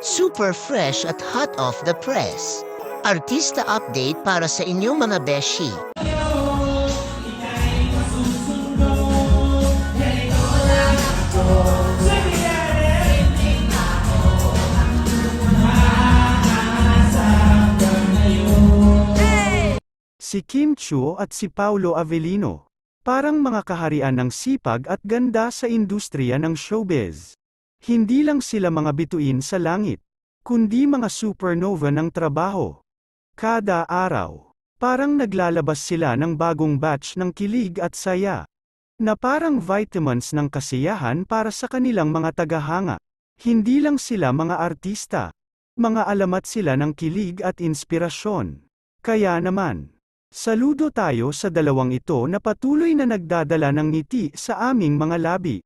Super fresh at hot off the press. Artista update para sa inyong mga beshi. Si Kim Chiu at si Paolo Avellino, parang mga kaharian ng sipag at ganda sa industriya ng showbiz. Hindi lang sila mga bituin sa langit, kundi mga supernova ng trabaho. Kada araw, parang naglalabas sila ng bagong batch ng kilig at saya, na parang vitamins ng kasiyahan para sa kanilang mga tagahanga. Hindi lang sila mga artista, mga alamat sila ng kilig at inspirasyon. Kaya naman, saludo tayo sa dalawang ito na patuloy na nagdadala ng ngiti sa aming mga labi.